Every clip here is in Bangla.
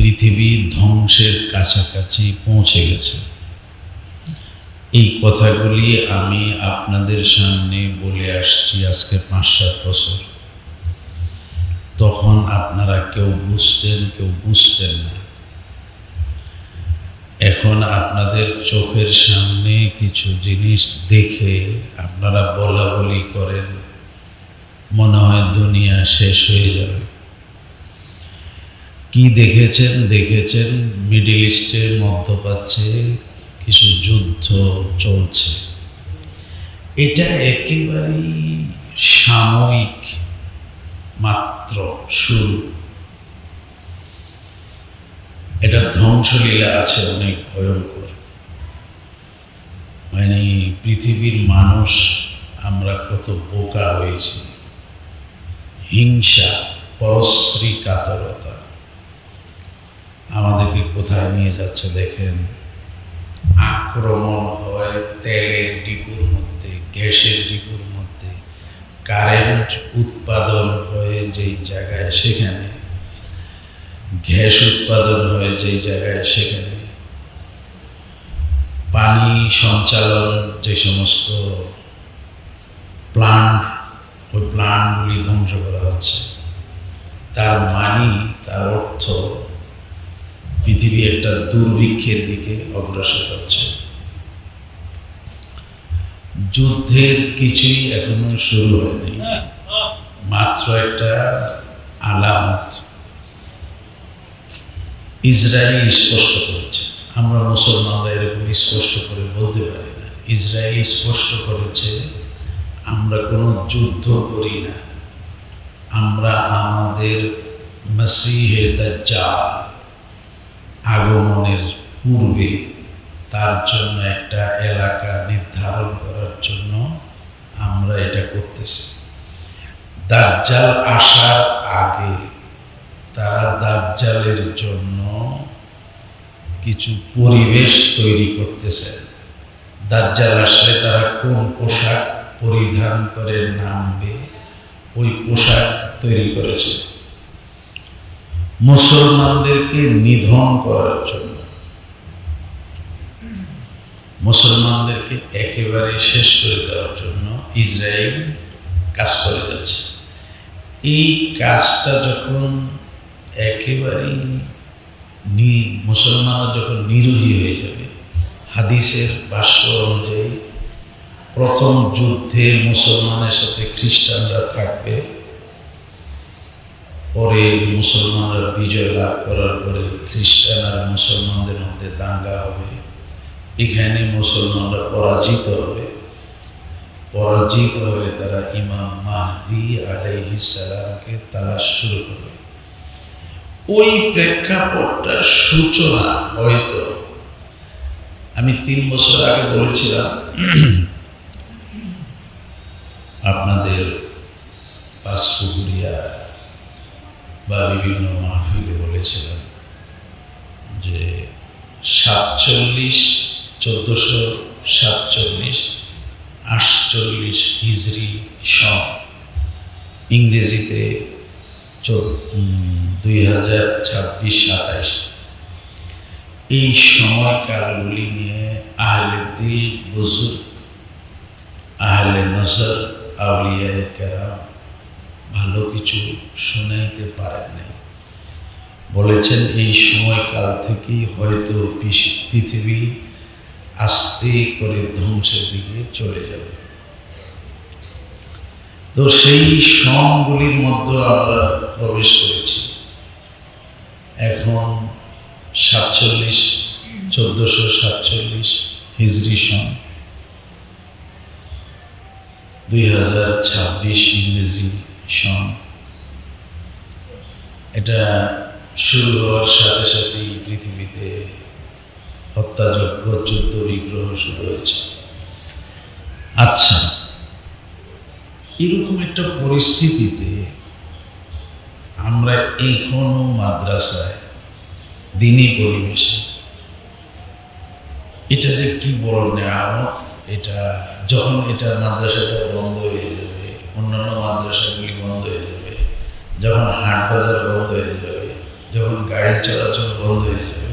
পৃথিবী ধ্বংসের কাছাকাছি পৌঁছে গেছে। এই কথাগুলি আমি আপনাদের সামনে বলে আসছি আজকে 5-7 বছর। তখন আপনারা কেউ বুঝতেন, কেউ বুঝতেন না। এখন আপনাদের চোখের সামনে কিছু জিনিস দেখে আপনারা বলা বলি করেন, মনে হয় দুনিয়া শেষ হয়ে যাবে। কি দেখেছেন? দেখেছেন মিডল ইস্টের মধ্যপ্রাচ্যে কিছু যুদ্ধ চলছে। এটা একেবারেই সাময়িক মাত্র শুরু। এটা ধ্বংসলীলা আছে অনেক ভয়ঙ্কর। মানে পৃথিবীর মানুষ আমরা কত বোকা হয়েছি। হিংসা, পরশ্রী কাতরতা আমাদেরকে কোথায় নিয়ে যাচ্ছে দেখেন। আক্রমণ হয় তেলের ডিপুর মধ্যে, গ্যাসের ডিপুর মধ্যে, কারেন্ট উৎপাদন হয়ে যেই জায়গায় সেখানে, গ্যাস উৎপাদন হয়ে যেই জায়গায় সেখানে, পানি সঞ্চালন যে সমস্ত প্লান্ট, ওই প্লান্টগুলি ধ্বংস করা হচ্ছে। তার তার অর্থ পৃথিবী একটা দুর্ভিক্ষের দিকে অগ্রসর হচ্ছে। যুদ্ধের কিছুই এখনো শুরু হয়নি, মাত্র একটা আলামত। ইসরায়েল স্পষ্ট করেছে, আমরা মুসলমানরা এরকম স্পষ্ট করে বলতে পারি না। ইসরায়েল স্পষ্ট করেছে আমরা কোনো যুদ্ধ করি না, আমরা আমাদের মসিহে দাজ্জাল আগমনের পূর্বে তার জন্য একটা এলাকা নির্ধারণ করার জন্য আমরা এটা করতেছি। দাজ্জাল আসার আগে তারা দাজ্জালের জন্য কিছু পরিবেশ তৈরি করতেছে। দাজ্জাল আসলে তারা কোন পোশাক পরিধান করে নামবে, ওই পোশাক তৈরি করেছে মুসলমানদেরকে নিধন করার জন্য, মুসলমানদেরকে একেবারে শেষ করে দেওয়ার জন্য ইসরায়েল কাজ করে যাচ্ছে। এই কাজটা যখন একেবারেই মুসলমানরা যখন নিরোহী হয়ে যাবে, হাদিসের ভাষ্য অনুযায়ী প্রথম যুদ্ধে মুসলমানের সাথে খ্রিস্টানরা থাকবে, পরে মুসলমানরা বিজয় লাভ করার পরে খ্রিস্টান আর মুসলমানদের মধ্যে দাঙ্গা হবে। এখানে মুসলমানরা পরাজিত হবে, পরাজিত হয়ে তারা ইমাম মাহদি আলাইহিস সালামকে তালাশ শুরু করবে। ওই প্রেক্ষাপটটার সূচনা হয়তো আমি 3 বছর আগে বলেছিলাম আপনাদের পাঁচপুকুরিয়া বা বিভিন্ন মাহফিলে বলেছিলাম যে 1447 হিজরি সন, ইংরেজিতে 2026-27, এই সময়কালগুলি নিয়ে আহলে দিল বুজুর্গ, আহলে নজর, আউলিয়ায়ে কেরাম ভালো কিছু শুনাইতে পারেন নাই। বলেছেন এই সময়কাল থেকেই হয়তো পৃথিবী আস্তে করে ধ্বংসের দিকে চলে যাবে। তো সেই সনগুলির মধ্যে আমরা প্রবেশ করেছি। এখন 1447 হিজরি সন, 2026 ইংরেজি সন। এটা শুরু হওয়ার সাথে সাথেই পৃথিবীতে হত্যাযজ্ঞ, যুদ্ধ বিগ্রহ শুরু হয়েছে। আচ্ছা, এরকম একটা পরিস্থিতিতে আমরা এখনো মাদ্রাসায় দিনী পরিবেশে, এটা যে কি বড় নেয়ামত। এটা যখন এটা মাদ্রাসাটা বন্ধ হয়ে যাবে, অন্যান্য মাদ্রাসাগুলি বন্ধ হয়ে যাবে, যখন হাট বাজার বন্ধ হয়ে যাবে, যখন গাড়ি চলাচল বন্ধ হয়ে যাবে,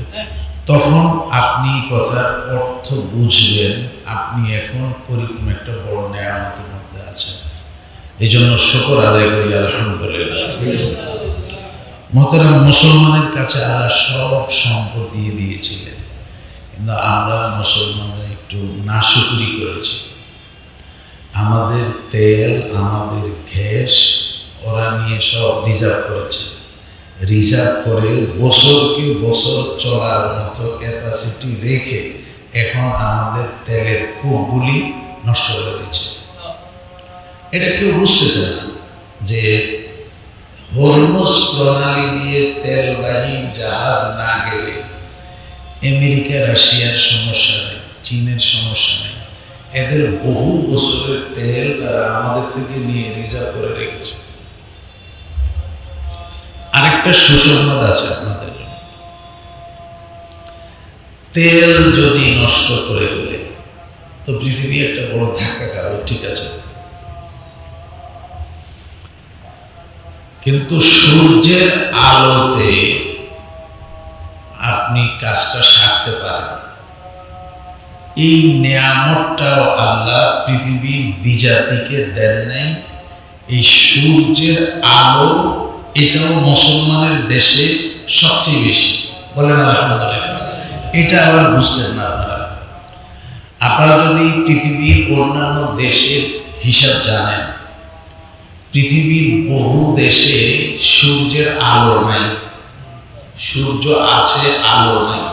তখন আপনি কথার অর্থ বুঝবেন আপনি এখন কোরকম একটা বড় নেয়ামতের মধ্যে আছেন। এই জন্য শুকর আদায় করি আলহামদুলিল্লাহ। মোহতারাম, মুসলমানের কাছে আল্লাহ সব সম্পদ দিয়ে দিয়েছিলেন, কিন্তু আমরা মুসলমানরা একটু নাশুকরি করেছি। আমাদের তেল, আমাদের গ্যাস ওরা নিয়ে সব রিজার্ভ করেছে। রিজার্ভ করে বছরকে বছর চলার মতো ক্যাপাসিটি রেখে এখন আমাদের তেলের কূপগুলি নষ্ট করে দিচ্ছে। এটা কেউ বুঝতেছে না যে হরমুজ প্রণালী দিয়ে তেলবাহী জাহাজ না গেলে আমেরিকা রাশিয়ার সমস্যা নেই, চীনের সমস্যা নেই। এদের বহু বছরের তেল তারা আমাদের থেকে নিয়ে রিজার্ভ করে রেখেছে। আরেকটা সুসংবাদ আছে আপনাদের জন্য, তেল যদি নষ্ট করে ফেলে তো পৃথিবী একটা বড় ধাক্কা খাবে, ঠিক আছে, কিন্তু সূর্যের আলোতে আপনি কাজটা সারতে পারেন। এই নিয়ামতটাও আল্লাহ পৃথিবীর বিজাতিকে দেন নাই। এই সূর্যের আলো এটাও মুসলমানের দেশে সবচেয়ে বেশি, বলেন আলহামদুলিল্লাহ। এটা আবার বুঝতেন না আপনারা যদি পৃথিবীর অন্যান্য দেশের হিসাব জানেন, পৃথিবীর বহু দেশে সূর্যের আলো নাই, সূর্য আছে আলো নাই।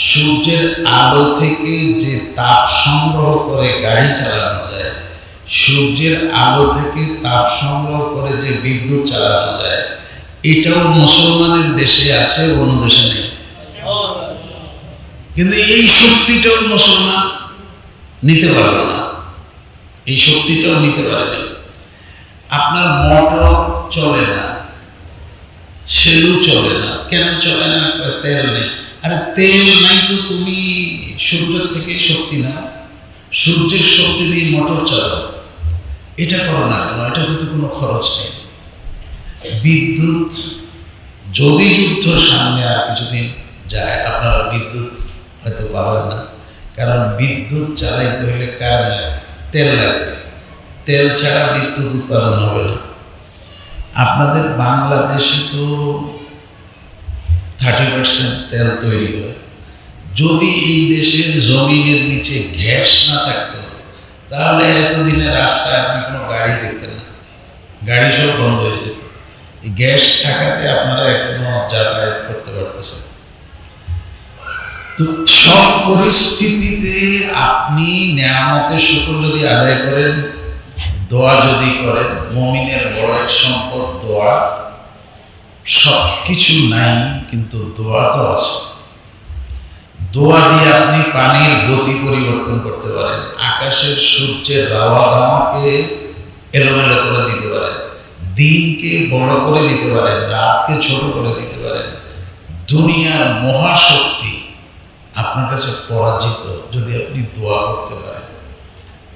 সূর্যের আলো থেকে যে তাপ সংগ্রহ করে গাড়ি চালানো যায়, সূর্যের আলো থেকে তাপ সংগ্রহ করে যে বিদ্যুৎ চালানো যায়, এটাও মুসলমানের দেশে আছে, অন্য দেশে নেই। কিন্তু এই শক্তিটাও মুসলমান নিতে পারবে না, এই শক্তিটাও নিতে পারেনি। আপনার মোটর চলে না, সেলু চলে না, কেন চলে না? তেল নেই। আরে তেল নাই তো তুমি সূর্য থেকে শক্তি নাও, সূর্যের শক্তি দিয়ে মোটর চালাও, এটা করো না কেন? এটাতে তো কোনো খরচ নেই। বিদ্যুৎ যদি যুদ্ধ সামনে আর কিছুদিন যায়, আপনারা বিদ্যুৎ হয়তো পাবেন না, কারণ বিদ্যুৎ চালাইতে হলে কারেন্ট লাগবে, তেল লাগবে। তেল ছাড়া বিদ্যুৎ উৎপাদন হবে না। আপনাদের বাংলাদেশে তো 30% তেল তৈরি হয়। যদি এই দেশের জমিনের নিচে গ্যাস না থাকতো, তাহলে এতদিনে রাস্তায় আপনি কোনো গাড়ি দেখতেন না, গাড়ি সব বন্ধ হয়ে যেত। এই গ্যাস থাকাতে আপনারা এখনো যাতায়াত করতে পারতেছেন। তো সব পরিস্থিতিতে আপনি নিয়ামতের শুকর যদি আদায় করেন, দোয়া যদি করেন, মুমিনের বড় এক সম্পদ দোয়া। সব কিছু নাই কিন্তু দোয়া তো আছে। দোয়া দিয়ে আপনি পানির গতি পরিবর্তন করতে পারেন, আকাশের সূর্যের রাওয়া দামাকে এলোমেলো করে দিতে পারেন, দিনকে বড় করে দিতে পারেন, রাতকে ছোট করে দিতে পারেন। দুনিয়ার মহাশক্তি আপনার কাছে পরাজিত যদি আপনি দোয়া করতে পারেন।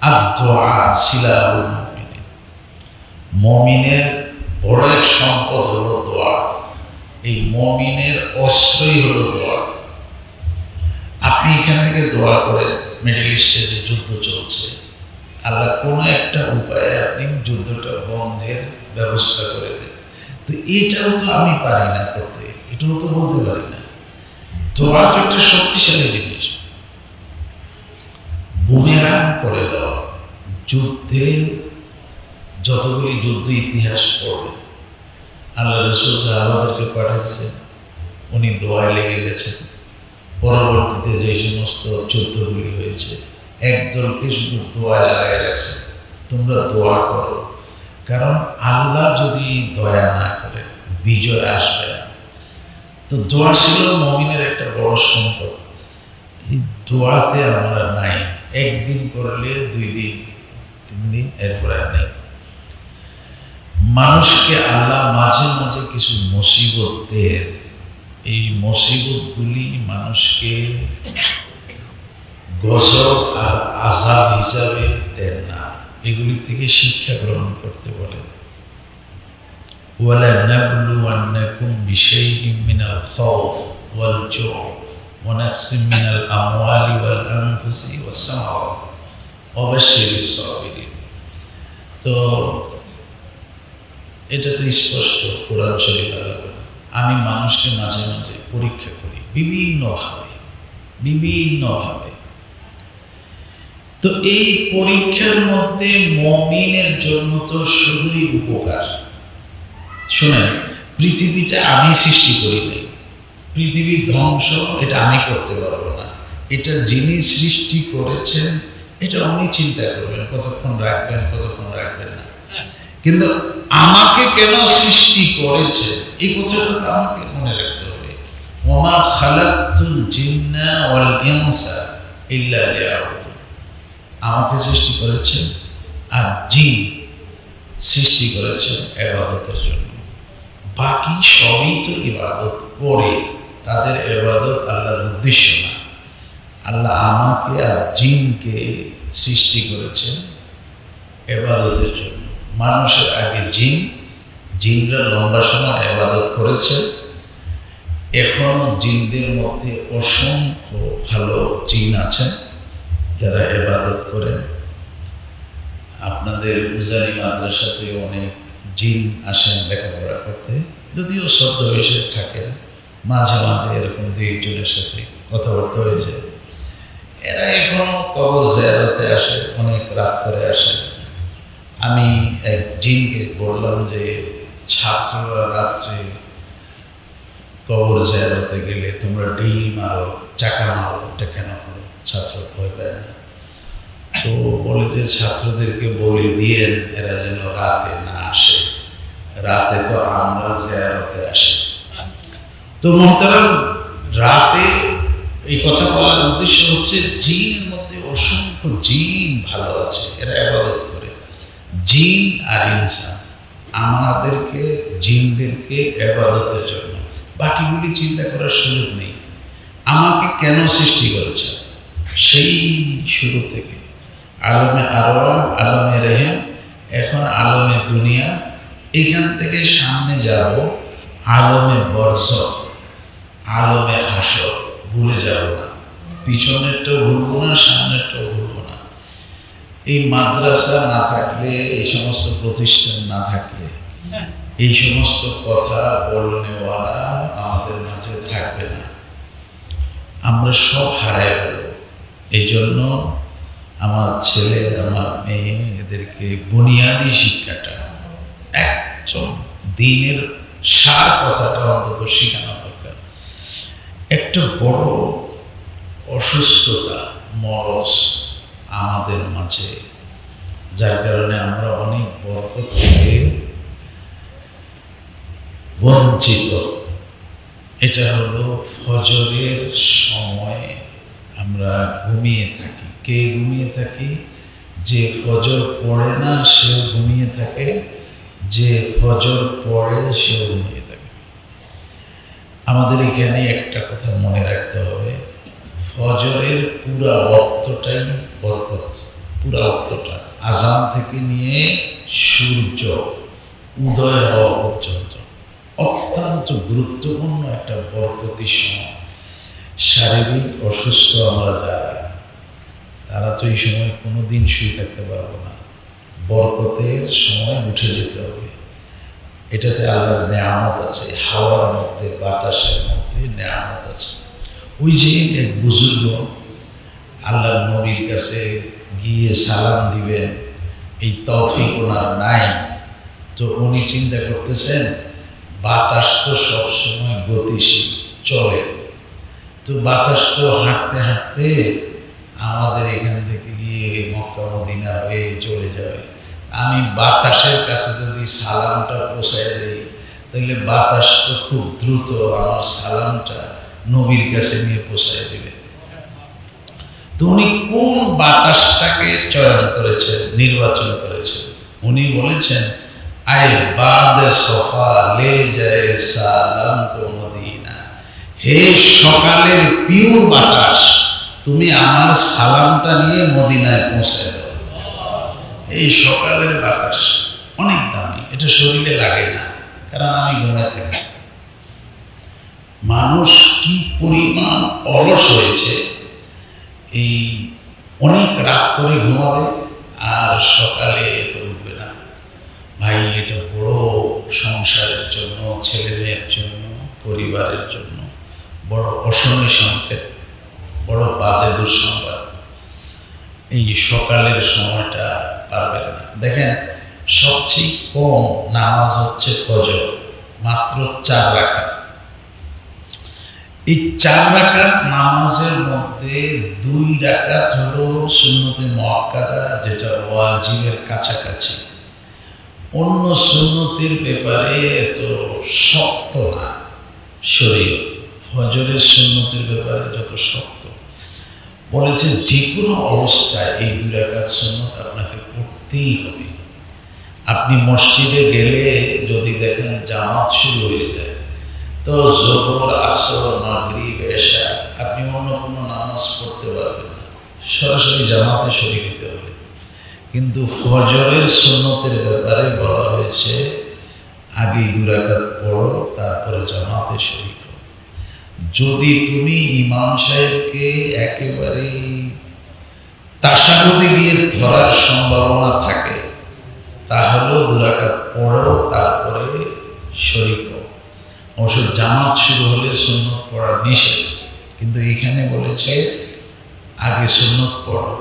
আর দোয়া সিলাহুল মুমিনিন, মুমিনের বড় এক সম্পদ হলো দোয়া। এই মুমিনের অস্ত্রই হলো দোয়া। আপনি এখান থেকে দোয়া করেন, মিডল ইস্টে যে যুদ্ধ চলছে, আল্লাহ কোনো একটা উপায়ে আপনি যুদ্ধটা বন্ধের ব্যবস্থা করে দেন। তো এটাও তো আমি পারি না করতে, এটাও তো বলতে পারি না। দোয়া তো একটা শক্তিশালী জিনিস। বুমেরাং করে দেওয়া, যুদ্ধে যতগুলি যুদ্ধ ইতিহাস পড়বে, আল্লাহ রাসূল সাহাবাদেরকে পাঠিয়েছেন, উনি দোয়ায় লেগে গেছেন। পরবর্তীতে যে সমস্ত যুদ্ধগুলি হয়েছে, একদলকে শুধু দোয়ায় লাগাই রাখছে, তোমরা দোয়া করো, কারণ আল্লাহ যদি দয়া না করে বিজয় আসবে না। তো দোয়া ছিল মুমিনের একটা বড় সম্পদ। এই দোয়াতে আমরা নাই, একদিন করলে 2 দিন 3 দিন, এরপরে আর নেই। মানুষকে আল্লাহ মাঝে মাঝে কিছু মুসিবত দেন, এই মুসিবতগুলি মানুষকে গজব আর আযাব হিসাবে দেন না, এগুলি থেকে শিক্ষা গ্রহণ করতে বলেন। وَلَنَبْلُوَنَّكُمْ بِشَيْءٍ مِّنَ الْخَوْفِ وَالْجُوعِ وَنَقْصٍ مِّنَ الْأَمْوَالِ وَالْأَنفُسِ وَالثَّمَرَاتِ وَبَشِّرِ الصَّابِرِينَ। তো এটা তো স্পষ্ট কোরআন শরীফ। আমি মানুষকে মাঝে মাঝে পরীক্ষা করি বিভিন্নভাবে। তো এই পরীক্ষার মধ্যে মুমিনের জন্য তো শুধুই উপকার। শুনেন, পৃথিবীটা আমি সৃষ্টি করি নাই, পৃথিবীর ধ্বংস এটা আমি করতে পারবো না, এটা যিনি সৃষ্টি করেছেন এটা উনি চিন্তা করবেন কতক্ষণ রাখবেন কতক্ষণ রাখবেন না। কিন্তু আমাকে কেন সৃষ্টি করেছে এই কথাটা তো আমাকে মনে রাখতে হবে। ওমা খালাকতুল জিন্না ওয়াল ইনসা ইল্লা লিয়াবুদুন। আমাকে সৃষ্টি করেছেন আর জিন সৃষ্টি করেছেন ইবাদতের জন্য। বাকি সবই তো ইবাদত করে, তাদের ইবাদত আল্লাহর উদ্দেশ্য না। আল্লাহ আমাকে আর জিনকে সৃষ্টি করেছেন ইবাদতের জন্য। মানুষের আগে জিনরা লম্বা সময় ইবাদত করেছে। এখনো জিনদের মধ্যে অসংখ্য ভালো জিন আছেন যারা ইবাদত করেন। আপনাদের উজানি মাদ্রাসাতে অনেক জিন আসেন লেখাপড়া করতে, যদিও ছদ্মবেশে থাকেন, মাঝে মাঝে এরকম দুই একজনের সাথে কথাবার্তা হয়ে যায়। এরা এখনো কবর জিয়ারতে আসে, অনেক রাত করে আসে। আমি এক জিনকে বললাম যে ছাত্ররা রাত্রে কবর জিয়ারতে গেলে তোমরা ঢিল মারো, চাকা মারো, এটা কেন করো? ছাত্র ভয় পায় না। তো বলে যে ছাত্রদেরকে বলে দিয়েন এরা যেন রাতে না আসে, রাতে তো আমরা জিয়ারতে আসি। তো মোহতারাম, রাতে এই কথা বলার উদ্দেশ্য হচ্ছে জিনের মধ্যে অসংখ্য জিন ভালো আছে, এরা ইবাদত করে। জিন আর ইনসান আমাদেরকে জিনদেরকে ইবাদতের জন্য, বাকিগুলি চিন্তা করার সুযোগ নেই। আমাকে কেন সৃষ্টি করেছে সেই শুরু থেকে, আলমে আরওয়াহ, আলমে রেহেম, এখন আলমে দুনিয়া, এখান থেকে সামনে যাব আলমে বরজখ, আলমে হাসর। ভুলে যাব না, পিছনেরটাও ভুলবো না, সামনেরটাও ভুলবো না। এই মাদ্রাসা না থাকলে, এই সমস্ত প্রতিষ্ঠান না থাকলে, এই সমস্ত কথা বলনেওয়ালা আমাদের মাঝে থাকবে না, আমরা সব হারায় ফেলব। এই জন্য আমার ছেলে আমার মেয়ে এদেরকে বুনিয়াদি শিক্ষাটা, একদম দিনের সার কথাটা অন্তত শেখানো দরকার। একটা বড় অসুস্থতা, মরজ আমাদের মাঝে, যার কারণে আমরা অনেক বরকত থেকে বঞ্চিত। এটা হলো ফজরের সময় আমরা ঘুমিয়ে থাকি। কে ঘুমিয়ে থাকি? যে ফজর পড়ে না সেও ঘুমিয়ে থাকে, যে ফজর পড়ে সেও ঘুমিয়ে থাকে। আমাদের এখানে একটা কথা মনে রাখতে হবে, ফজরের পুরা ওয়াক্তটাই বরকত। পুরা ওয়াক্তটা আযান থেকে নিয়ে সূর্য উদয় হওয়া পর্যন্ত অত্যন্ত গুরুত্বপূর্ণ একটা বরকতি সময়। শারীরিক অসুস্থ আমরা যারা, তারা তো এই সময় কোনো দিন শুয়ে থাকতে পারবো না। বরকতের সময় উঠে যেতে হবে। এটাতে আল্লাহর নেয়ামত আছে, হাওয়ার মধ্যে, বাতাসের মধ্যে নেয়ামত আছে। ওই যে এক বুজুর্গ আল্লাহর নবীর কাছে গিয়ে সালাম দিবেন, এই তৌফিক ওনার নাই। তো উনি চিন্তা করতেছেন বাতাস তো সবসময় গতিশীল চলে, তো বাতাস তো হাঁটতে হাঁটতে আমাদের এখান থেকে গিয়ে মক্কা মদিনা হয়ে চলে যাবে। আমি বাতাসের কাছে যদি সালামটা পৌঁছায় দিই, তাহলে বাতাস তো খুব দ্রুত আমার সালামটা নবীর কাছে নিয়ে পৌঁছায় দেবে। তো উনি কোন বাতাসটাকে চয়ন করেছেন, নির্বাচন করেছেন? উনি বলেছেন, আয় বাদে সফা লে যায় সালাম কো মদিনা। হে সকালের পিওর বাতাস, তুমি আমার সালামটা নিয়ে মদিনায় পৌঁছায় দাও। এই সকালের বাতাস অনেক দামি, এটা শরীরে লাগে না, কারণ আমি ঘুমায় থাকি। মানুষ কি পরিমাণ অলস হয়েছে, এই অনেক রাত করে ঘুমাবে আর সকালে তো উঠবে না। ভাই, এটা বড় সংসারের জন্য, ছেলে মেয়ের জন্য, পরিবারের জন্য বড় অশনি সংকেত, বড় বাজে দুঃসংবাদ। এই সকালের সময়টা পারবেন না। দেখেন, সবচেয়ে কম নামাজ হচ্ছে ফজর, মাত্র 4 রাকাত। এই 4 রাকাত নামাজের মধ্যে 2 রাকাত হলো সুন্নতে মুআক্কাদা, যেটা ওয়াজিবের কাছাকাছি। অন্য সুন্নতের ব্যাপারে এত শক্ত না শরীয়ত। ফজরের সুন্নতের ব্যাপারে যত শক্ত বলেছে, যে কোনো অবস্থায় এই 2 রাকাত সুন্নত আপনাকে পড়তেই হবে। আপনি মসজিদে গেলে যদি দেখেন জামাত শুরু হয়ে যায়, তো যোহর, আসর, মাগরিব, এশা আপনি অন্য কোনো নামাজ পড়তে পারবেন না, সরাসরি জামাতে শরীক হতে হবে। কিন্তু ফজরের সুন্নতের ব্যাপারে বলা হয়েছে আগে 2 রাকাত পড়ো, তারপরে জামাতে শরীক হও। যদি তুমি ইমাম সাহেবকে একেবারে তাশাহুদে গিয়ে ধরার সম্ভাবনা থাকে, তাহলেও 2 রাকাত পড়ো, তারপরে শরীক হও। অবশ্য জামাত শুরু হলে সুন্নত পড়া নিষেধ, কিন্তু এখানে বলেছে আগে সুন্নত পড়ো,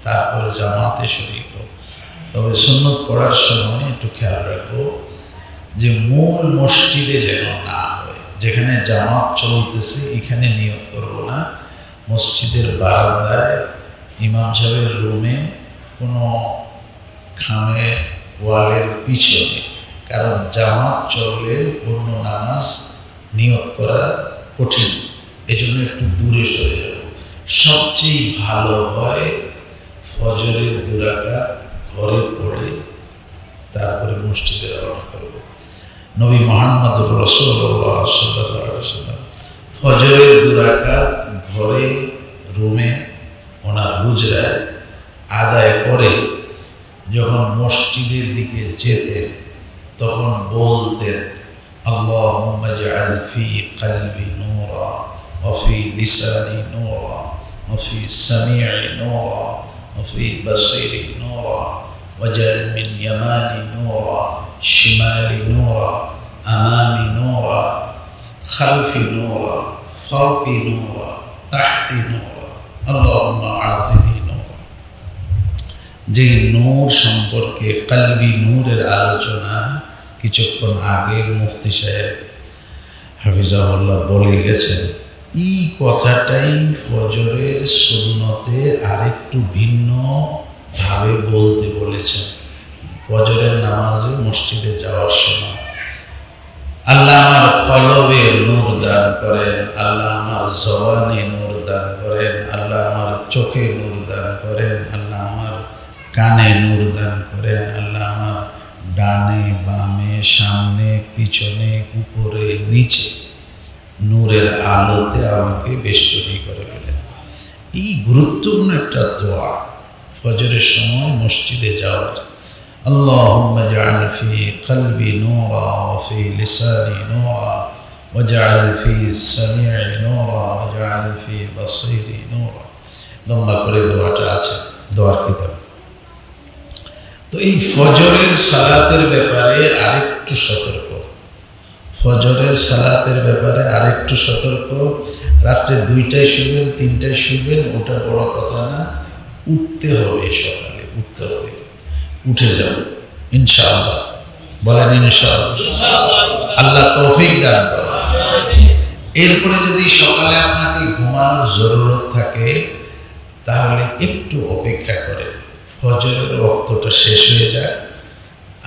তারপরে জামাতে শরীক হও। তবে সুন্নত পড়ার সময় একটু খেয়াল রাখবো যে মূল মসজিদে যেন না হয়। যেখানে জামাত চলতেছে এখানে নিয়ত করব না, মসজিদের বারান্দায় ইমাম সাহেবের রুমে কোনো খামে ওয়ালের পিছনে, কারণ জামাত চললে অন্য নামাজ নিয়ত করা কঠিন, এজন্য একটু দূরে সরে যাব। সবচেয়ে ভালো হয় ফজরের 2 রাকাত ঘরে পড়ে তারপরে মসজিদে রওনা করব। নবী মুহাম্মদুর রাসূলুল্লাহ সাল্লাল্লাহু আলাইহি ওয়াসাল্লাম ফজরের 2 রাকাত ঘরে রুমে ওনার হুজরায় আদায় করে যখন মসজিদের দিকে যেতেন, তখন বলতেন, আল্লাহুম্মা ইজআল ফি কলবি নূরা ওয়া ফি লিসানি নূরা ওয়া ফি সামি'i নূরা ওয়া ফি বাসিরি নূরা ওয়াজআল মিন ইয়ামানি নূরা শিমালি নূরা আমামি নূরা খালফি নূরা ফাওকি নূরা তাহতি নূরা আল্লাহুম্মা আতিনি নূরা। যে নূর সম্পর্কে, কলবি নূরের আলোচনা কিছুক্ষণ আগে মুফতি সাহেব হাফিজাহুল্লাহ বলে গেছেন, এই কথাটাই ফজরের সুন্নতে আরেকটু ভিন্ন ভাবে বলতে বলেছেন। ফজরের নামাজে মসজিদে যাওয়ার সময় আল্লাহ আমার কলবে নূর দান করেন, আল্লাহ আমার জবানে নূর দান করেন, আল্লাহ আমার চোখে নূর দান করেন, আল্লাহ আমার কানে নূর দান করেন, আল্লাহ আমার ডানে বামে সামনে পিছনে উপরে নিচে নূরের আলোতে আমাকে বেষ্টনী করে ফেলেন। এই গুরুত্বপূর্ণ একটা দোয়া ফজরের সময় মসজিদে যাওয়ার। আল্লাহুম্মা ইজআল ফি কলবি নূরা ওয়া ফি লিসানি নূরা ওয়াজআল ফি সামি'i নূরা ওয়াজআল ফি বাসিরি নূরা। লম্বা করে দোয়াটা আছে দোয়ার কিতাব। তো এই ফজরের সালাতের ব্যাপারে আরেকটু সতর্ক, ফজরের সালাতের ব্যাপারে আরেকটু সতর্ক। রাত্রে 2টায় শুবেন 3টায় শুবেন ওটা বড় কথা না, উঠতে হবে, সকালে উঠতে হবে, উঠে যাব ইনশাআল্লাহ। বলেন ইনশাআল্লাহ, আল্লাহ তৌফিক দান করেন। এরপরে যদি সকালে আপনাকে ঘুমানোর জরুরত থাকে তাহলে একটু অপেক্ষা করেন, ফজরের ওয়াক্তটা শেষ হয়ে যায়।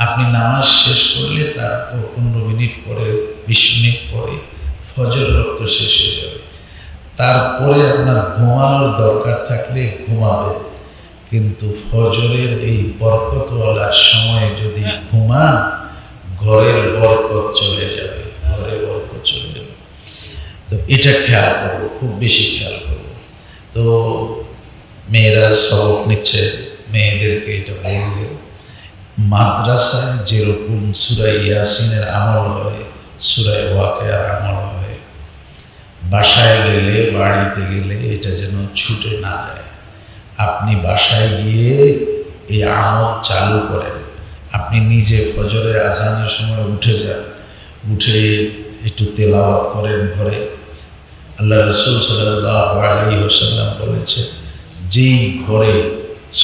আপনি নামাজ শেষ করলে তারপর 15 মিনিট পরে 20 মিনিট পরে ফজরের ওয়াক্ত শেষ হয়ে যাবে। তারপরে আপনার ঘুমানোর দরকার থাকলে ঘুমাবেন, কিন্তু ফজরের এই বরকতওয়ালা সময়ে যদি ঘুমান ঘরের বরকত চলে যাবে, ঘরে বরকত চলে যাবে। তো এটা খেয়াল করবো, খুব বেশি খেয়াল করবো। তো মেয়েরা সবক নিচ্ছে, মেয়েদেরকে এটা বলবো, মাদ্রাসায় যেরকম সূরা ইয়াসিনের আমল হয়, সূরা ওয়াকিয়ার আমল হয়, বাসায় গেলে, বাড়িতে গেলে এটা যেন ছুটে না যায়। আপনি বাসায় গিয়ে এই আমল চালু করেন। আপনি নিজে ফজরের আজানের সময় উঠে যান, উঠে একটু তেলাওয়াত করেন ঘরে। আল্লাহ রাসূল সাল্লাল্লাহু আলাইহি ওয়াসাল্লাম বলেছেন, যেই ঘরে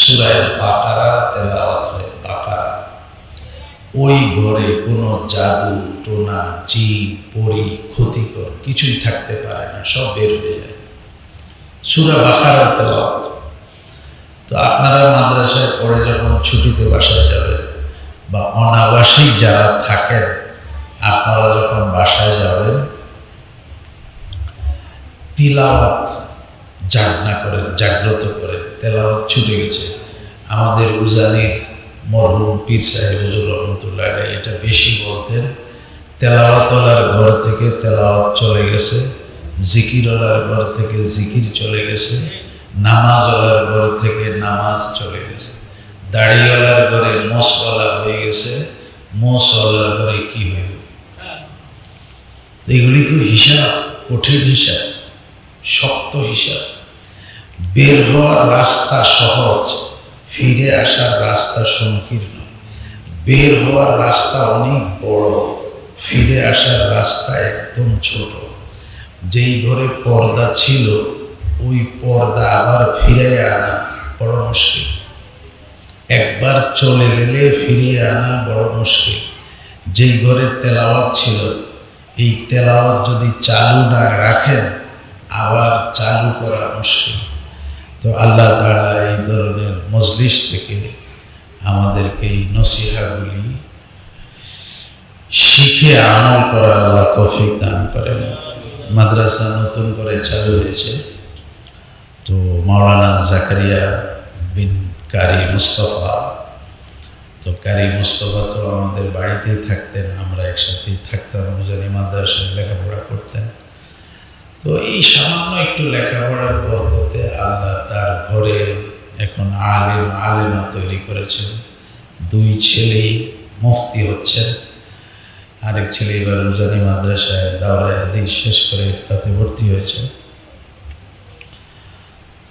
সূরা বাকারা তেলাওয়াত হয়, বাকারা, ওই ঘরে কোনো জাদু টোনা, জিন, পরী, ক্ষতিকর কিছুই থাকতে পারে না, সব বের হয়ে যায়। সূরা বাকারা তেলাওয়াত। তো আপনারা মাদ্রাসায় পড়ে যখন ছুটিতে বাসায় যাবেন, বা অনাবাসিক যারা থাকেন, আপনারা যখন বাসায় যাবেন, তিলাওয়াত জাগ্রত করে তেলাওয়াত ছুটে গেছে। আমাদের উজানির মরহুম পীর সাহেব হুজুর রহমতুল্লাহ আলাইহি এটা বেশি বলতেন, তেলাওয়াতওয়ালার ঘর থেকে তেলাওয়াত চলে গেছে, জিকিরওয়ালার ঘর থেকে জিকির চলে গেছে, নামাজওয়ালার ঘর থেকে নামাজ চলে গেছে, দাড়িওয়ালার ঘরে মোষওয়ালা হয়ে গেছে, মোষওয়ালার ঘরে কি হইল। এগুলি তো হিসাব, কঠিন হিসাব, শক্ত হিসাব। বের হওয়ার রাস্তা সহজ, ফিরে আসার রাস্তা সংকীর্ণ। বের হওয়ার রাস্তা অনেক বড়, ফিরে আসার রাস্তা একদম ছোট। যেই ঘরে পর্দা ছিল, ওই পর্দা আবার ফিরে আনা বড় মুশকিল। একবার চলে গেলে ফিরিয়ে আনা বড় মুশকিল। যেই ঘরে তেলাওয়াত ছিল, এই তেলাওয়াত যদি চালু না রাখেন, আবার চালু করা মুশকিল। তো আল্লাহ তাআলা এই ধরনের মজলিস থেকে আমাদেরকে এই নসিহাগুলি শিখে আমল করার আল্লাহ তৌফিক দান করেন। মাদ্রাসা নতুন করে চালু হয়েছে, তো মাওলানা জাকারিয়া বিন কারি মুস্তফা, তো কারি মুস্তফা তো আমাদের বাড়িতেই থাকতেন, আমরা একসাথেই থাকতাম, উজানি মাদ্রাসায় লেখাপড়া করতেন। তো এই সামান্য একটু লেখাপড়ার বরকতে আল্লাহ তার ঘরে এখন আলেমা তৈরি করেছেন। দুই ছেলেই মুফতি হচ্ছেন, আরেক ছেলে এবার উজানি মাদ্রাসায় দাওরায়ে হাদিস শেষ করে তাতে ভর্তি হয়েছে।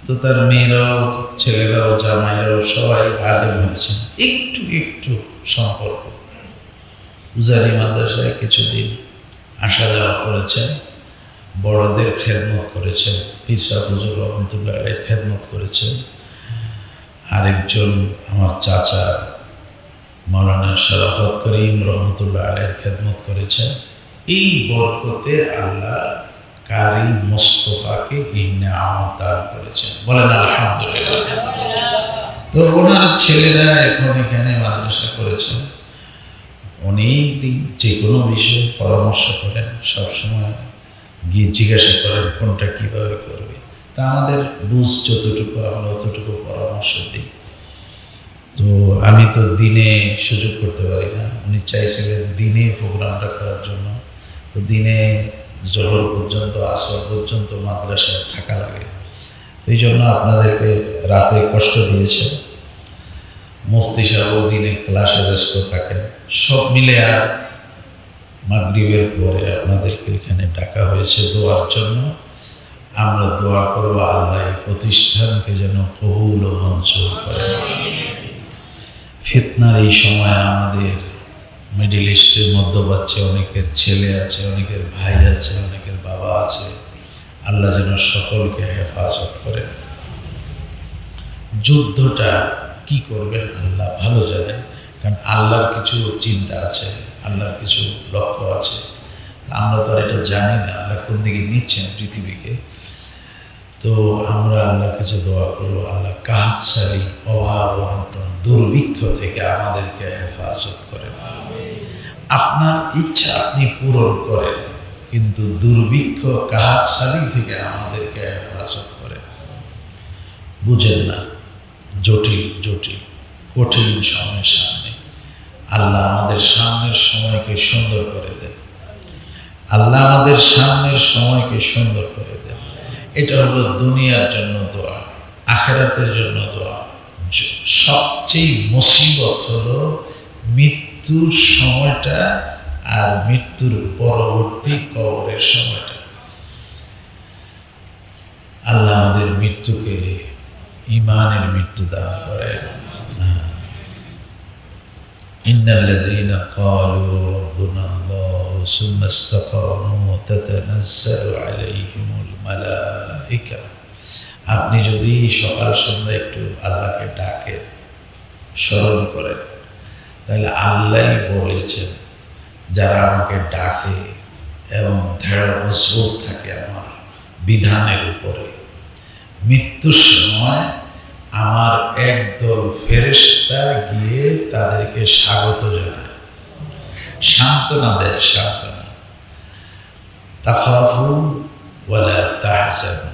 তো তার মেয়েরাও, ছেলেরাও, জামাইরাও সবাই আলেম হয়েছেন। একটু একটু সম্পর্ক, উজানি মাদ্রাসায় কিছুদিন আসা যাওয়া করেছেন, বড়দের খেদমত করেছেন, পীর সাহেব হুজুর রহমতুল্লাহ আলাইহির খেদমত করেছেন। আরেকজন আমার চাচা মাওলানা শরাফত করিম রহমতুল্লাহ আলাইহির খেদমত করেছেন। এই বরকতে আল্লাহ কারি মুস্তফাকে এই নেয়ামত দান করেছেন, বলেন আলহামদুলিল্লাহ। তো ওনার ছেলেরা এখন এখানে মাদ্রাসা করেছেন। অনেক দিন যে কোনো বিষয়ে পরামর্শ করেন, সবসময় গিয়ে জিজ্ঞাসা করেন কোনটা কিভাবে করবে। তা আমাদের বুঝ যতটুকু, আমরা অতটুকু পরামর্শ দিই। তো আমি তো দিনে সুযোগ করতে পারি না, উনি চাইছিলেন দিনে প্রোগ্রামটা করার জন্য। তো দিনে জোহর পর্যন্ত, আসর পর্যন্ত মাদ্রাসায় থাকা লাগে, এই জন্য আপনাদেরকে রাতে কষ্ট দিয়েছে। মুফতি সাহেবও দিনে ক্লাসে ব্যস্ত থাকেন। সব মিলে আর মাগরিবের পরে আপনাদেরকে এখানে ডাকা হয়েছে দোয়ার জন্য। আমরা দোয়া করব আল্লাহ এই প্রতিষ্ঠানকে যেন কবুল ও মঞ্জুর করেন। ফিতনার এই সময় আমাদের মিডল ইস্টের মধ্যপ্রাচ্যে অনেকের ছেলে আছে, অনেকের ভাই আছে, অনেকের বাবা আছে। আল্লাহ যেন সকলকে হেফাজত করেন। যুদ্ধটা কি করবেন আল্লাহ ভালো জানেন, কারণ আল্লাহর কিছু চিন্তা আছে, আল্লাহর কিছু লক্ষ্য আছে। আমরা তো আর এটা জানি না আল্লাহ কোন দিকে নিচ্ছেন পৃথিবীকে। তো আমরা আল্লাহর কাছে দোয়া করবো, আল্লাহ কাহাতসারি, অভাব, অনটন, দুর্ভিক্ষ থেকে আমাদেরকে হেফাজত করেন। আপনার ইচ্ছা আপনি পূরণ করেন, কিন্তু দুর্ভিক্ষ, কাহাতসারি থেকে আমাদেরকে হেফাজত করেন। বুঝেন না, জটিল জটিল কঠিন সময়ের সামনে আল্লাহ আমাদের সামনের সময়কে সুন্দর করে দেন। আল্লাহ আমাদের সামনের সময়কে সুন্দর করে দেন। এটা হলো দুনিয়ার জন্য দোয়া, আখিরাতের জন্য দোয়া। সবচেয়ে মুসিবত হলো মৃত্যুর সময়টা আর মৃত্যুর পরবর্তী কবরের সময়টা। আল্লাহ আমাদের মৃত্যুকে ঈমানের মৃত্যু দান করেন। ইন্নাল্লাযীনা ক্বালু রাব্বুনা আল্লাহু সুম্মা ইসতাকামু তাতানাজ্জালু আলাইহিমুল মালায়েকা। আপনি যদি সকাল সন্ধ্যা একটু আল্লাহকে ডাকেন, স্মরণ করেন, তাহলে আল্লাহই বলেছেন যারা আমাকে ডাকে এবং দৃঢ় মজবুত থাকে আমার বিধানের উপরে, মৃত্যুর সময় আমার একদল ফেরেশতা গিয়ে তাদেরকে স্বাগত জানায়, সান্ত্বনা দেয়। সান্ত্বনা, তাখাফু ওয়ালা তাহজানু,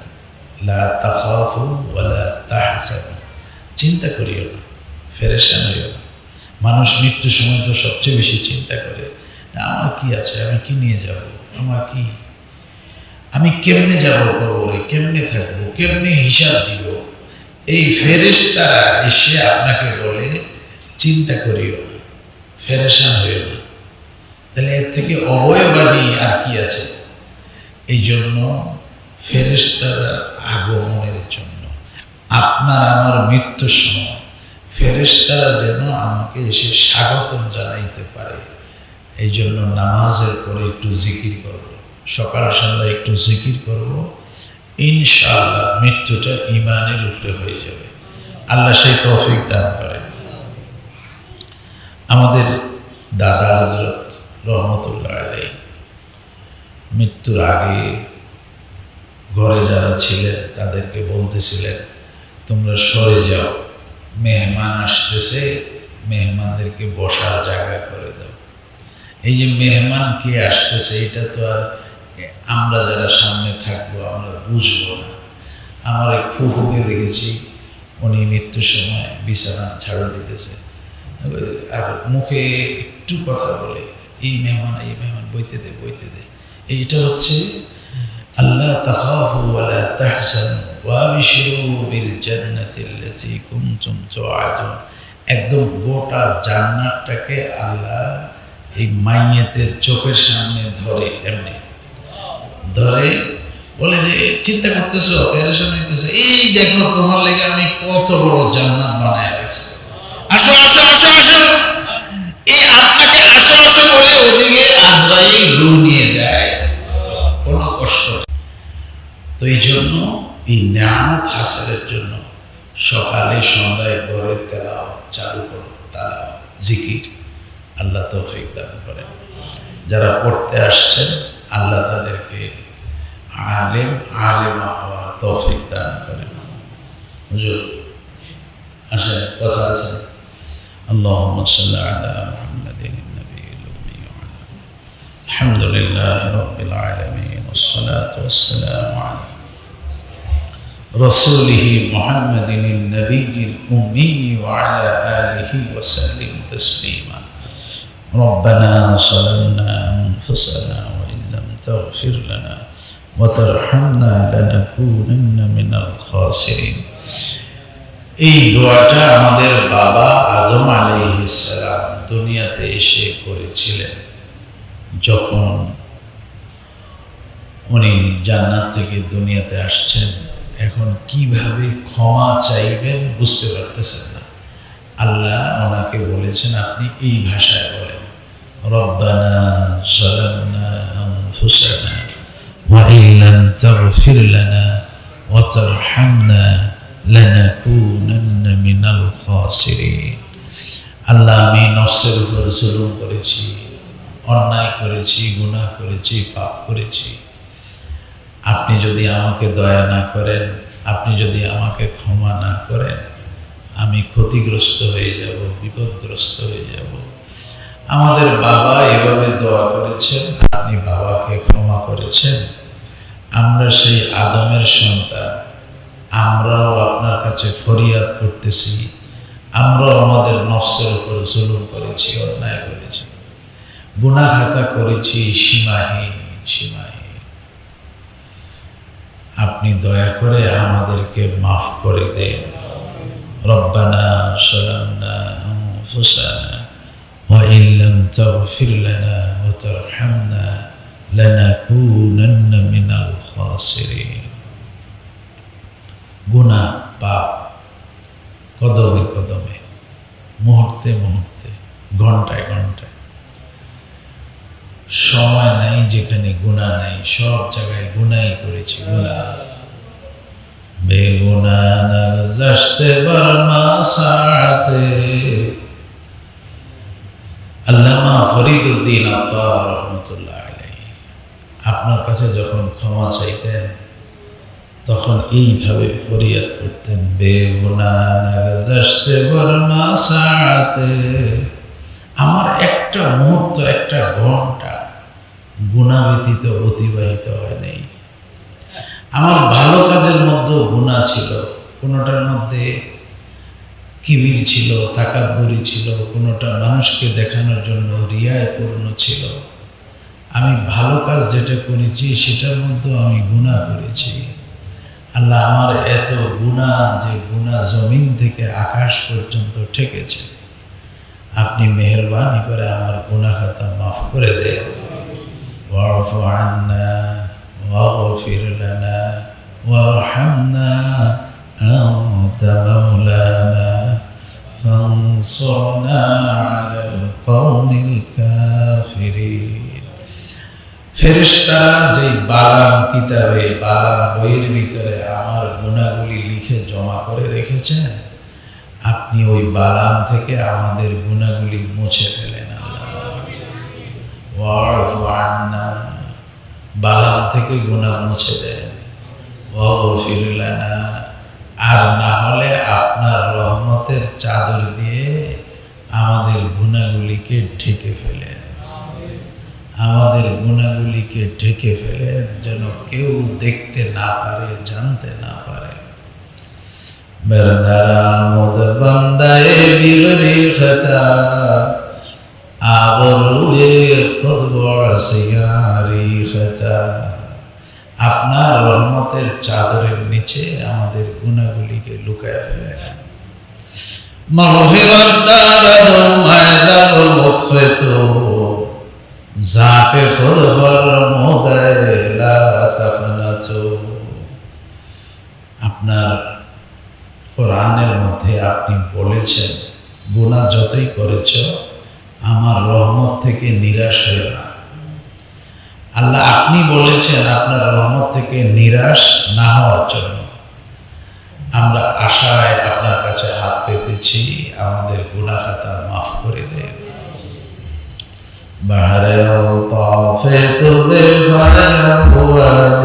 লা তাখাফু ওয়ালা তাহজানু, চিন্তা করিও না, পেরেশান হইও না। মানুষ মৃত্যুর সময় তো সবচেয়ে বেশি চিন্তা করে, আমার কি আছে, আমি কি নিয়ে যাব, আমার কি, আমি কেমনে যাব কবরে, কেমনে থাকবো, কেমনে হিসাব দিব। এই ফেরেশতারা এসে আপনাকে বলে চিন্তা করিও না, পেরেশান হইও না। তাহলে এর থেকে অবয়বাণী আর কি আছে? এই জন্য ফেরেশতারা আগমনের জন্য, আপনার আমার মৃত্যুর সময় ফেরেশতারা যেন আমাকে এসে স্বাগতম জানাইতে পারে, এই জন্য নামাজের পরে একটু জিকির করব, সকাল সন্ধ্যা একটু জিকির করব, ইনশাআল্লাহ মৃত্যুটা ঈমানের উপরে হয়ে যাবে। আল্লাহ সেই তৌফিক দান করেন। আমাদের দাদা হযরত রহমতুল্লাহ আলাইহি মৃত্যুর আগে ঘরে যারা ছিলেন তাদেরকে বলতেছিলেন, তোমরা সরে যাও, মেহমান আসতেছে, মেহমানদেরকে বসার জায়গা করে দাও। এই যে মেহমান কে আসতেছে এটা তো আর আমরা যারা সামনে থাকবো আমরা বুঝবো না। আমার এক ফুফুকে দেখেছি, উনি মৃত্যুর সময় বিছানা ঝাড়ু দিতেছে, আর মুখে একটু কথা বলে, এই মেহমান বইতে দে, বইতে দে। এইটা হচ্ছে আল্লাহ তাখাফু ওয়ালা তাহজানু ওয়া আবশিরু বিল জান্নাতিল্লাতী কুনতুম তুআদুন। একদম গোটা জান্নাতটাকে আল্লাহ এই মাইয়াতের চোখের সামনে ধরে, এমনি ধরে বলে যে চিন্তা করতেছো, পেরেশান হইতেছো, এই দেখো তোমার লেগে আমি কত বড় জান্নাত বানায় রাখছি, আসো আসো আসো আসো। এই আপনাকে আসো আসো বলে ওদিকে আজরাইল রূহ নিয়ে যায়, কোনো কষ্ট নেই। তো এই জন্য এই নিয়ামত হাসিলের জন্য সকালে সন্ধ্যায় ঘরে তেলাওয়াত চালু করো, তেলাওয়াত জিকির। আল্লাহ তৌফিক দান করেন। যারা পড়তে আসছেন আল্লাহ তাদেরকে আলেমা হওয়ার তৌফিক দান করেন। হুজুর আসেন, কথা আছে। আল্লাহুম্মা সাল্লি আলা মুহাম্মাদিন নবিয়্যিল উম্মি ওয়া আলা আলহামদুলিল্লাহি রাব্বিল আলামিন ওয়াসসালাতু ওয়াসসালামু আলা রাসূলিহি মুহাম্মাদিন নবিয়্যিল উম্মি ওয়া আলা আলিহি ওয়া সাল্লিম তাসলিমা। ربنا ظلمنا أنفسنا وإن لم تغفر لنا وترحمنا لنكونن من الخاسرين। এই দোয়াটা আমাদের বাবা আদম আলাইহিস সালাম দুনিয়াতে এসে করেছিলেন। যখন উনি জান্নাত থেকে দুনিয়াতে আসছেন, এখন কিভাবে ক্ষমা চাইবেন বুঝতে পারতেছেন না। আল্লাহ ওনাকে বলেছেন আপনি এই ভাষায় বলেন, রব্বানা যালামনা আনফুসানা ওয়া ইল্লাম তাগফির লানা ওয়া তারহামনা লানাকুনান্না মিনাল খাসিরিন। আল্লাহ আমি নফসের উপর জুলুম করেছি, অন্যায় করেছি, গুনাহ করেছি, পাপ করেছি। আপনি যদি আমাকে দয়া না করেন, আপনি যদি আমাকে ক্ষমা না করেন, আমি ক্ষতিগ্রস্ত হয়ে যাব, বিপদগ্রস্ত হয়ে যাব। আমাদের বাবা এভাবে দোয়া করেছেন, আপনি বাবাকে ক্ষমা করেছেন। আমরা সেই আদমের সন্তান, আমরাও আপনার কাছে ফরিয়াদ করতেছি, আমরাও আমাদের নফসের উপর জুলুম করেছি, অন্যায় করেছি, গুনাহ খাতা করেছি সীমাহীন সীমাহীন। আপনি দয়া করে আমাদেরকে মাফ করে দেন। রব্বানা যালামনা আনফুসানা وإن لم تغفر لنا وترحمنا لنكونن من الخاسرين গুনাহ পাপ কদমে কদমে, মুহূর্তে মুহূর্তে, ঘন্টায় ঘন্টায়। সময় নাই যেখানে গুনাহ নাই, সব জায়গায় গুনাহই করেছি। গুনাহ বেগুনাহ নগজতে বরমা সাআতে। আল্লামা ফরিদউদ্দিন আত্তার রহমতুল্লাহ আলাইহি আপনার কাছে যখন ক্ষমা চাইতেন তখন এইভাবে ফরিয়াদ করতেন, বেগুনাহ নগজতে বরমা সাআতে। আমার একটা মুহূর্ত, একটা ঘন্টা গুনাহ ব্যতীত অতিবাহিত হয় নাই। আমার ভালো কাজের মধ্যেও গুনাহ ছিল, কোনোটার মধ্যে কিবির ছিল, তাকাব্বুরি ছিল, কোনোটা মানুষকে দেখানোর জন্য রিয়ায় পূর্ণ ছিল। আমি ভালো কাজ যেটা করেছি সেটার মধ্যেও আমি গুনাহ করেছি। আল্লাহ, আমার এত গুনাহ যে গুনাহ জমিন থেকে আকাশ পর্যন্ত ঠেকেছে, আপনি মেহেরবানি করে আমার গুনাহ খাতা মাফ করে দেন। ওয়াফু আন্না ওয়াগফির লানা ওয়ারহামনা আনতা মাওলানা ফানসুরনা আলাল কওমিল কাফিরিন। ফেরেশতারা যে বালাম কিতাবে, বালাম বইয়ের ভিতরে আমার গুনাহগুলি লিখে জমা করে রেখেছেন, আপনি ওই বালাম থেকে আমাদের গুনাহগুলি মুছে ফেলেন আল্লাহ। ওয়াফু আন্না, বালাম থেকে গুনাহ মুছে দেন। ওয়াগফির লানা, আর না হলে আপনার রহমতের চাদর দিয়ে আমাদের গুনাহগুলিকে ঢেকে ফেলেন। আমাদের গুনাহগুলিকে ঢেকে ফেলেন, যেন কেউ দেখতে না পারে, জানতে না পারে। बरदरामुद बंदाए बिगड़ी खता आबरुए खुद बसियारी खता। আপনার রহমতের চাদরের নিচে আমাদের গুনাহগুলিকে লুকায় ফেলেন। মাগফিরাত দারাদু মায়দানুল মুতফিতু যাকে খুদ ফরমুদায় লা তাকনাতু। আপনার কোরআনের মধ্যে আপনি বলেছেন, গুনাহ যতই করেছ আমার রহমত থেকে নিরাশ হয়ো না। আল্লাহ, আপনি বলেছেন আপনার রহমত থেকে নিরাশ না হওয়ার জন্য আমরা আশায় আপনার কাছে হাত পেতেছি, আমাদের গুনাহ খাতা মাফ করে দেন। বাহরে তাফিত বিফায়াদ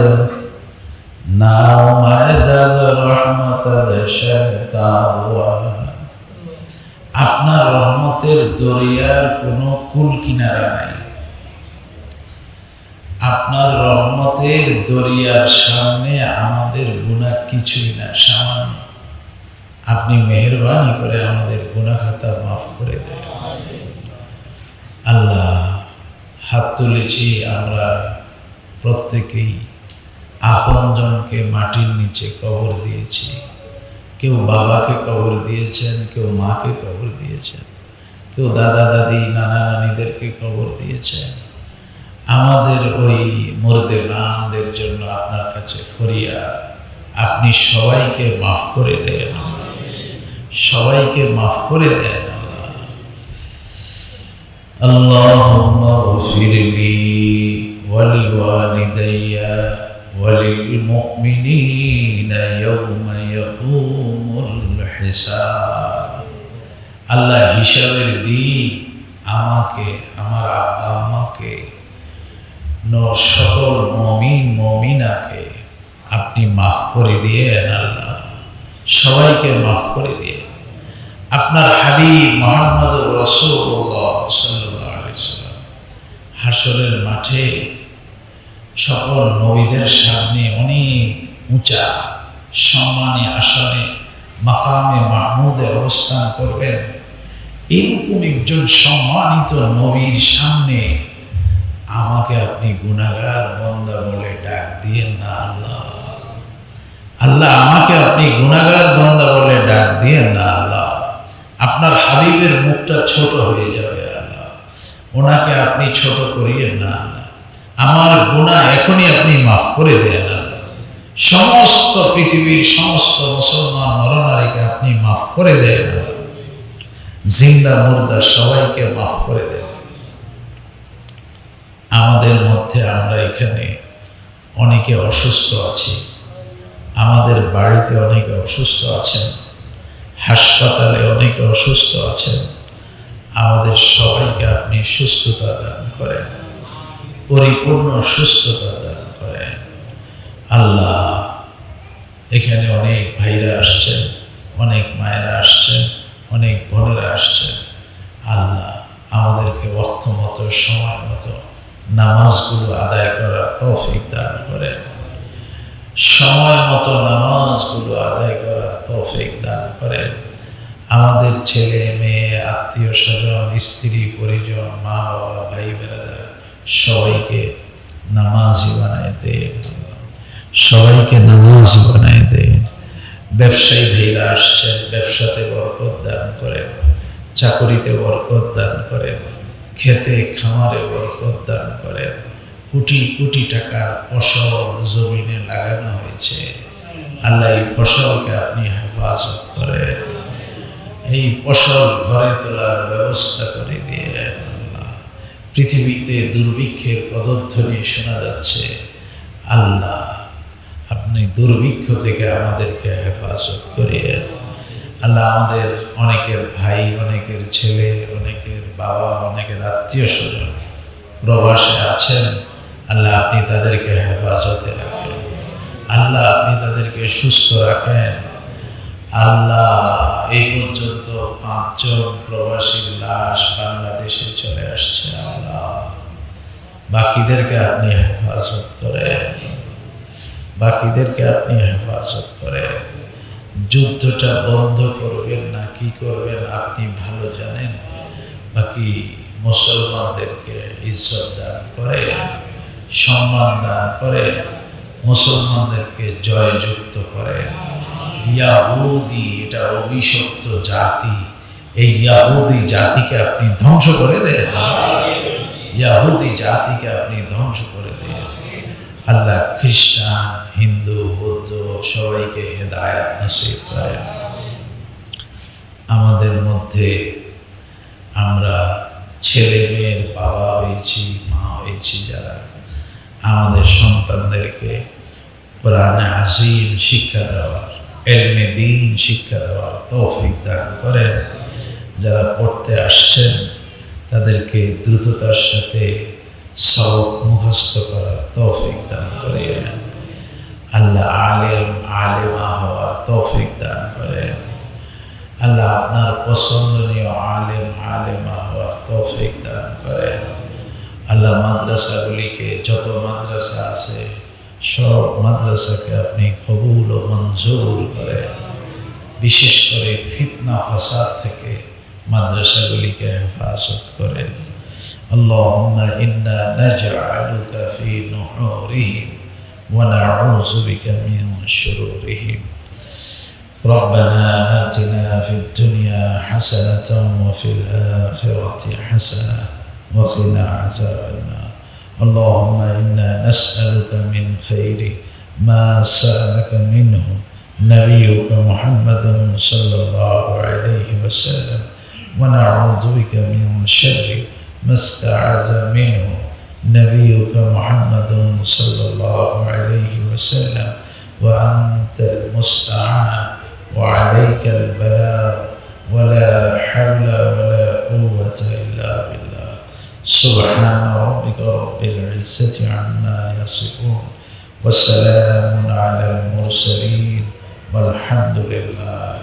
নাও মায়দাজ রহমতাদ শাতাওয়া। আপনার রহমতের দরিয়ার কোনো কুল কিনারা নাই। আপনার রহমতের দরিয়ার সামনে আমাদের গুনাহ কিছুই না, সামান্য। আপনি মেহেরবানি করে আমাদের গুনাহ খাতা মাফ করে দেন আল্লাহ। হাত তুলেছি আমরা প্রত্যেকেই, আপনজনকে মাটির নিচে কবর দিয়েছি। কেউ বাবাকে কবর দিয়েছেন, কেউ মাকে কবর দিয়েছেন, কেউ দাদা দাদি নানা নানিদেরকে কবর দিয়েছেন। আমাদের ওই মুর্দেগানদের জন্য আপনার কাছে ফরিয়াদ, আপনি সবাইকে মাফ করে দেন, সবাইকে মাফ করে দেন আল্লাহুম্মা গফিরলি ওয়া লিওয়ালিদাইয়া ওয়া লিল মুমিনিনা ইয়াওমা ইয়াকুমুল হিসাব। আল্লাহ, হিসাবের দিন আমাকে, আমার আব্বা আম্মাকে, সকল মুমিন মুমিনাকে আপনি মাফ করে দিয়েন আল্লাহ, সবাইকে মাফ করে দিয়ে। আপনার হাবিব মুহাম্মদুর রাসূলুল্লাহ সাল্লাল্লাহু আলাইহি ওয়াসাল্লাম হাশরের মাঠে সকল নবীদের সামনে অনেক উঁচা সম্মানী আসনে মাকামে মাহমুদে অবস্থান করবেন। এরকম একজন সম্মানিত নবীর সামনে আমাকে আপনি গুনাহগার বান্দা বলে ডাক দিয়েন না আল্লাহ। আল্লাহ, আমাকে আপনি গুনাহগার বান্দা বলে ডাক দিয়েন না আল্লাহ। আপনার হাবিবের মুখটা ছোট হয়ে যাবে আল্লাহ। ওনাকে আপনি ছোট করিয়েন না আল্লাহ। আমার গুনাহ এখনই আপনি মাফ করে দেন আল্লাহ। সমস্ত পৃথিবীর সমস্ত মুসলমান নরনারীকে আপনি মাফ করে দেন আল্লাহ। জিন্দা মুর্দা সবাইকে মাফ করে দেন। আমাদের মধ্যে আমরা এখানে অনেকে অসুস্থ আছি, আমাদের বাড়িতে অনেকে অসুস্থ আছেন, হাসপাতালে অনেকে অসুস্থ আছেন। আমাদের সবাইকে আপনি সুস্থতা দান করেন, পরিপূর্ণ সুস্থতা দান করেন আল্লাহ। এখানে অনেক ভাইরা আসছেন, অনেক মায়েরা আসছেন, অনেক বোনেরা আসছেন। আল্লাহ আমাদেরকে ওয়াক্ত মতো সময় মতো নামাজগুলো আদায় করার তৌফিক দান করেন, সময় মতো নামাজগুলো আদায় করার তৌফিক দান করেন। আমাদের ছেলে মেয়ে, আত্মীয় স্বজন, স্ত্রী পরিজন, মা বাবা, ভাই বেরাদার সবাইকে নামাজি বানায় দেন, সবাইকে নামাজি বানায় দেন। ব্যবসায়ী ভাইরা আসছেন, ব্যবসাতে বরকত দান করেন, চাকরিতে বরকত দান করেন, খেতে খামারে বরকত দান করেন। কোটি কোটি টাকার ফসল জমিনে লাগানো হয়েছে, আল্লাহ এই ফসলকে আপনি হেফাজত করেন, এই ফসল ঘরে তোলার ব্যবস্থা করে দিয়ে আল্লাহ। পৃথিবীতে দুর্ভিক্ষের পদধ্বনি শোনা যাচ্ছে, আল্লাহ আপনি দুর্ভিক্ষ থেকে আমাদেরকে হেফাজত করিয়ে আল্লাহ। আমাদের অনেকের ভাই, অনেকের ছেলে, অনেকের বাবা, অনেকের আত্মীয় স্বজন প্রবাসে আছেন, আল্লাহ আপনি তাদেরকে হেফাজতে রাখেন, আল্লাহ আপনি তাদেরকে সুস্থ রাখেন। আল্লাহ এই পর্যন্ত 5 জন প্রবাসীর লাশ বাংলাদেশে চলে আসছে, আল্লাহ বাকিদেরকে আপনি হেফাজত করেন, বাকিদেরকে আপনি হেফাজত করেন। যুদ্ধটা বন্ধ করবেন না কি করবেন আপনি ভালো জানেন। বাকি মুসলমানদেরকে ইজ্জত দান করে, সম্মান দান করে, মুসলমানদেরকে জয়যুক্ত করে। ইয়াহুদি এটা অভিশপ্ত জাতি, এই ইয়াহুদি জাতিকে আপনি ধ্বংস করে দেন, ইয়াহুদি জাতিকে আপনি ধ্বংস করে দেন আল্লাহ। খ্রিস্টান, হিন্দু, বৌদ্ধ সবাইকে হেদায়েত নসিব করেন। আমাদের মধ্যে আমরা ছেলে মেয়ের বাবা হয়েছি, মা হয়েছি যারা, আমাদের সন্তানদেরকে কোরআনে আজিম শিক্ষা দেওয়ার, ইলমে দ্বীন শিক্ষা দেওয়ার তৌফিক দান করেন। যারা পড়তে আসছেন তাদেরকে দ্রুততার সাথে সবক মুখস্থ করার তৌফিক দান করেন আল্লাহ। আলেম আলেমা হওয়ার তৌফিক দান করেন আল্লাহ। আপনার পছন্দনীয় আলেম আলেমা হওয়ার তৌফিক দান করেন আল্লাহ। মাদ্রাসাগুলিকে, যত মাদ্রাসা আছে সব মাদ্রাসাকে আপনি কবুল ও মঞ্জুর করেন। বিশেষ করে ফিতনা ফাসাদ থেকে মাদ্রাসাগুলিকে হেফাজত করেন। আল্লাহুম্মা ইন্না নাজআলুকা ফি নুহুরিহিম ওয়া নাউযু বিকা মিন শুরুরিহিম। ربنا آتنا في الدنيا حسنة وفي الآخرة حسنة وقنا عذاب النار. اللهم إنا نسألك من خير ما سألك منه نبيك محمد صلى الله عليه وسلم ونعوذ بك من شر ما استعاذ منه نبيك محمد صلى الله عليه وسلم وأنت المستعان وعليك البلاغ ولا حول ولا قوة إلا بالله. سبحان ربك رب العزة عما يصفون وسلام على المرسلين والحمد لله